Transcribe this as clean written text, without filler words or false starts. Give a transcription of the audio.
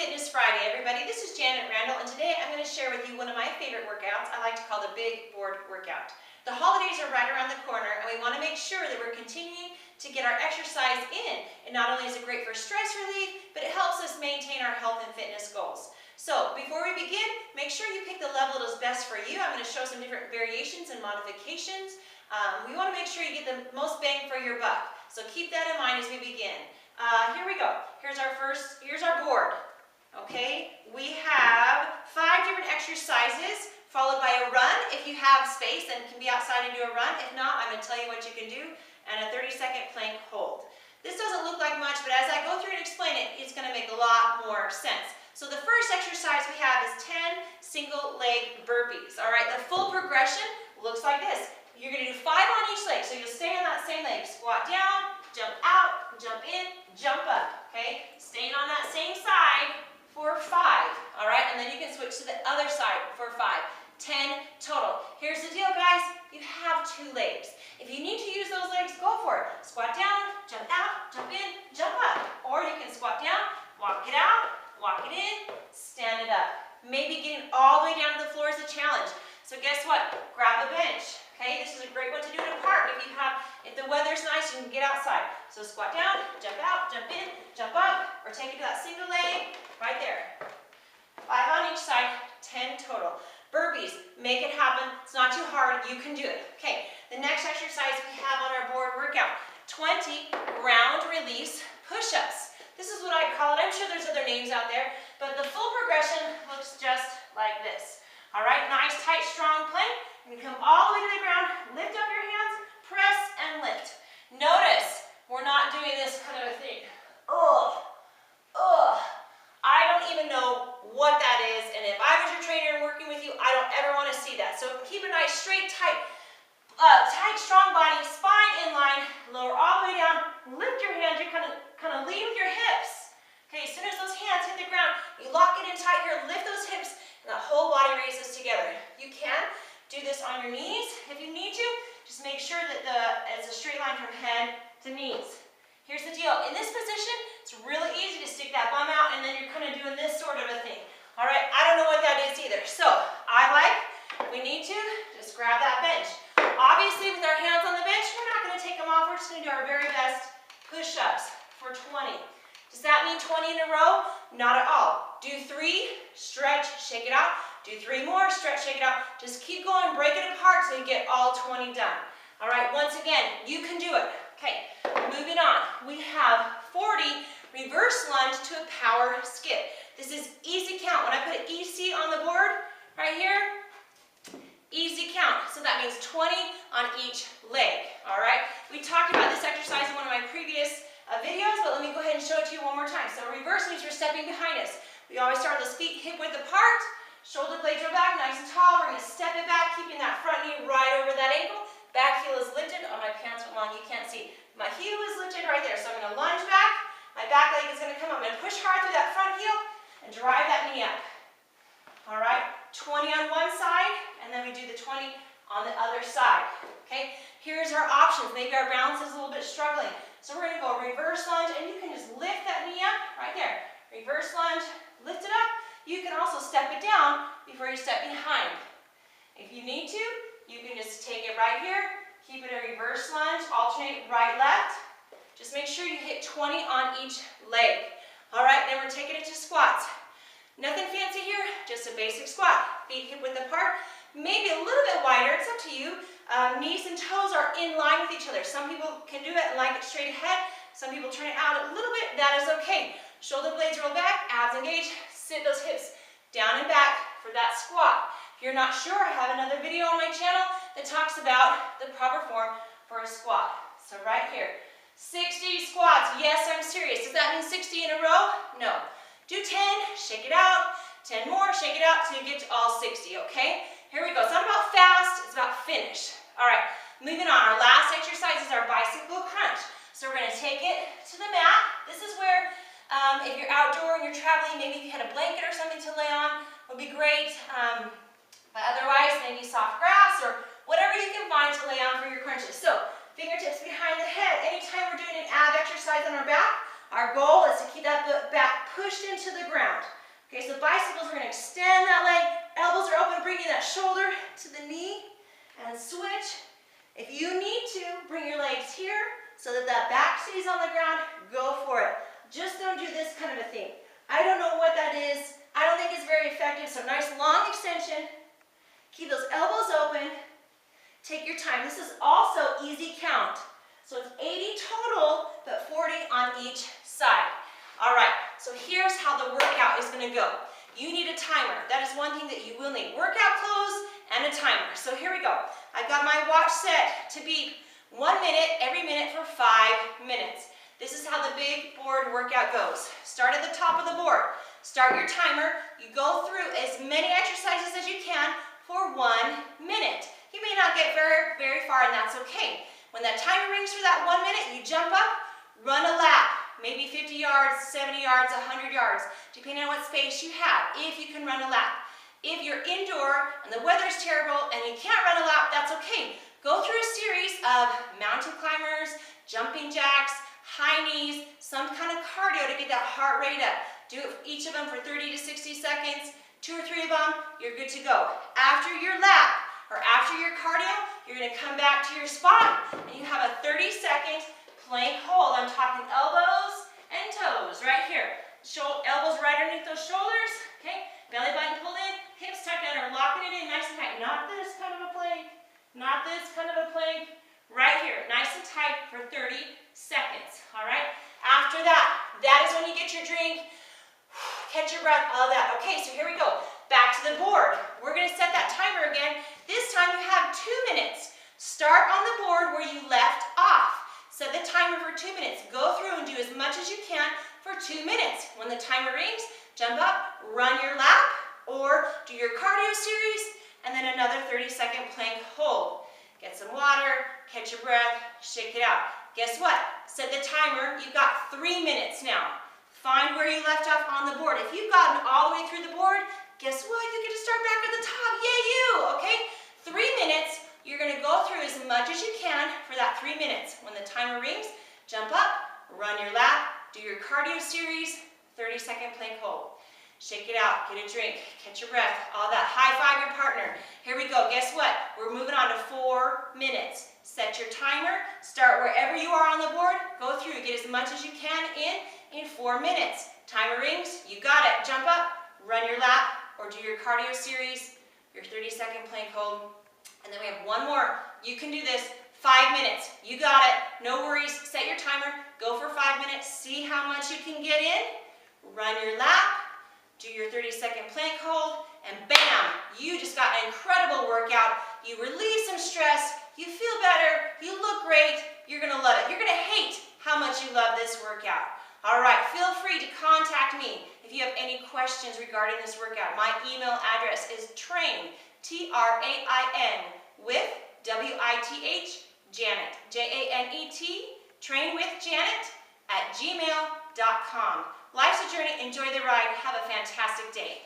Fitness Friday, everybody. This is Janet Randall, and today I'm going to share with you one of my favorite workouts I like to call the Big Board Workout. The holidays are right around the corner, and we want to make sure that we're continuing to get our exercise in. And not only is it great for stress relief, but it helps us maintain our health and fitness goals. So before we begin, make sure you pick the level that is best for you. I'm going to show some different variations and modifications. We want to make sure you get the most bang for your buck. So keep that in mind as we begin. Here we go. Here's our board. Okay, we have 5 different exercises followed by a run if you have space and can be outside and do a run. If not, I'm going to tell you what you can do, and a 30-second plank hold. This doesn't look like much, but as I go through and explain it, it's going to make a lot more sense. So the first exercise we have is 10 single leg burpees. All right, the full progression looks like this. You're going to do 5 on each leg, so you'll stay on that same leg. Squat down, jump out, jump in, jump up. Okay, staying on that same side for 5, all right? And then you can switch to the other side for 5. 10 total. Here's the deal, guys. You have 2 legs. If you need to use those legs, go for it. Squat down, jump out, jump in, jump up. Or you can squat down, walk it out, walk it in, stand it up. Maybe getting all the way down to the floor is a challenge. So guess what? Grab a bench. Okay, this is a great one to do in a park. If the weather's nice, you can get outside. So squat down, jump out, jump in, jump up, or take it to that single leg right there. 5 on each side, 10 total. Burpees, make it happen. It's not too hard. You can do it. Okay, the next exercise we have on our board workout, 20 ground release push-ups. This is what I call it. I'm sure there's other names out there, but the full progression looks just like this. All right, nice, tight, strong plank. You can come all the way to the ground, lift up your hands, press and lift. Notice, we're not doing this kind of a thing. Ugh, ugh. I don't even know what that is, and if I was your trainer and working with you, I don't ever want to see that. So keep a nice, straight, tight, strong body, spine in line, lower all the way down, lift your hands, you kind of lean with your hips. Okay, as soon as those hands hit the ground, you lock it in tight here, lift those hips, and the whole body raises together. You can do this on your knees if you need to. Just make sure that it's a straight line from head to knees. Here's the deal. In this position, it's really easy to stick that bum out, and then you're kind of doing this sort of a thing. All right, I don't know what that is either. So we need to just grab that bench. Obviously, with our hands on the bench, we're not going to take them off. We're just going to do our very best push-ups for 20. Does that mean 20 in a row? Not at all. Do 3, stretch, shake it out. Do 3 more, stretch, shake it out. Just keep going, break it apart till you get all 20 done. All right, once again, you can do it. Okay, moving on. We have 40 reverse lunge to a power skip. This is easy count. When I put an EC on the board right here, easy count. So that means 20 on each leg. All right, we talked about this exercise in one of my previous videos, but let me go ahead and show it to you one more time. So reverse means you're stepping behind us. We always start with those feet hip width apart. Shoulder blades are back, nice and tall. We're going to step it back, keeping that front knee right over that ankle. Back heel is lifted. Oh, my pants went long, you can't see. My heel is lifted right there. So I'm going to lunge back. My back leg is going to come up. I'm going to push hard through that front heel and drive that knee up. All right, 20 on one side, and then we do the 20 on the other side. Okay, here's our options. Maybe our balance is a little bit struggling. So we're going to go reverse lunge, and you can just lift that knee up right there. Reverse lunge, lift it up. You can also step it down before you step behind. If you need to, you can just take it right here, keep it a reverse lunge, alternate right, left. Just make sure you hit 20 on each leg. All right, then we're taking it to squats. Nothing fancy here, just a basic squat. Feet hip width apart, maybe a little bit wider, it's up to you. Knees and toes are in line with each other. Some people can do it and like it straight ahead. Some people turn it out a little bit, that is okay. Shoulder blades roll back, abs engaged. Sit those hips down and back for that squat. If you're not sure, I have another video on my channel that talks about the proper form for a squat. So right here, 60 squats. Yes, I'm serious. Does that mean 60 in a row? No. Do 10, shake it out. 10 more, shake it out till you get to all 60, okay? Here we go. It's not about fast, it's about finish. All right, moving on. Our last exercise is our bicycle crunch. So we're going to take it to the mat. This is where if you're outdoor and you're traveling, maybe if you had a blanket or something to lay on, would be great. But otherwise, maybe soft grass or whatever you can find to lay on for your crunches. So fingertips behind the head. Anytime we're doing an ab exercise on our back, Our goal is to keep that back pushed into the ground. Okay, so bicycles, we're going to extend that leg, elbows are open, bringing that shoulder to the knee, and switch. If you need to, bring your legs here so that that back stays on the ground, go for it. Just don't do this kind of a thing. I don't know what that is. I don't think it's very effective, so nice long extension. Keep those elbows open. Take your time. This is also easy count. So it's 80 total, but 40 on each side. All right, so here's how the workout is going to go. You need a timer. That is one thing that you will need. Workout clothes and a timer. So here we go. I've got my watch set to beep 1 minute every minute for 5 minutes. This is how the big board workout goes. Start at the top of the board. Start your timer. You go through as many exercises as you can for 1 minute. You may not get very far, and that's okay. When that timer rings for that 1 minute, you jump up, run a lap. Maybe 50 yards, 70 yards, 100 yards, depending on what space you have, if you can run a lap. If you're indoor and the weather's terrible and you can't run a lap, that's okay. Go through a series of mountain climbers, jumping jacks, high knees, some kind of cardio to get that heart rate up. Do each of them for 30 to 60 seconds, 2 or 3 of them, you're good to go. After your lap or after your cardio, you're going to come back to your spot and you have a 30-second plank hold. I'm talking elbows and toes right here. Elbows right underneath those shoulders, okay? Belly button pulled in, hips tucked under, locking it in nice and tight. Not this kind of a plank, not this kind of a plank. Right here, nice and tight for 30 seconds, all right? After that, that is when you get your drink, catch your breath, all of that. Okay, so here we go. Back to the board. We're going to set that timer again. This time you have 2 minutes. Start on the board where you left off. Set the timer for 2 minutes. Go through and do as much as you can for 2 minutes. When the timer rings, jump up, run your lap, or do your cardio series, and then another 30-second plank hold. Get some water, catch your breath, shake it out. Guess what? Set the timer. You've got 3 minutes now. Find where you left off on the board. If you've gotten all the way through the board, guess what? You get to start back at the top. Yay, you! Okay? 3 minutes. You're going to go through as much as you can for that 3 minutes. When the timer rings, jump up, run your lap, do your cardio series, 30-second plank hold. Shake it out, get a drink, catch your breath, all that. High five your partner. Here we go. Guess what? We're moving on to 4 minutes. Set your timer, start wherever you are on the board, go through, get as much as you can in 4 minutes. Timer rings, you got it. Jump up, run your lap, or do your cardio series, your 30-second plank hold. And then we have one more. You can do this. 5 minutes. You got it. No worries. Set your timer. Go for 5 minutes. See how much you can get in. Run your lap. Do your 30-second plank hold. And bam! You just got an incredible workout. You relieve some stress. You feel better. You look great. You're going to love it. You're going to hate how much you love this workout. All right. Feel free to contact me if you have any questions regarding this workout. My email address is train, T-R-A-I-N, with W-I-T-H, Janet, J-A-N-E-T, trainwithjanet@gmail.com. Life's a journey. Enjoy the ride. Have a fantastic day.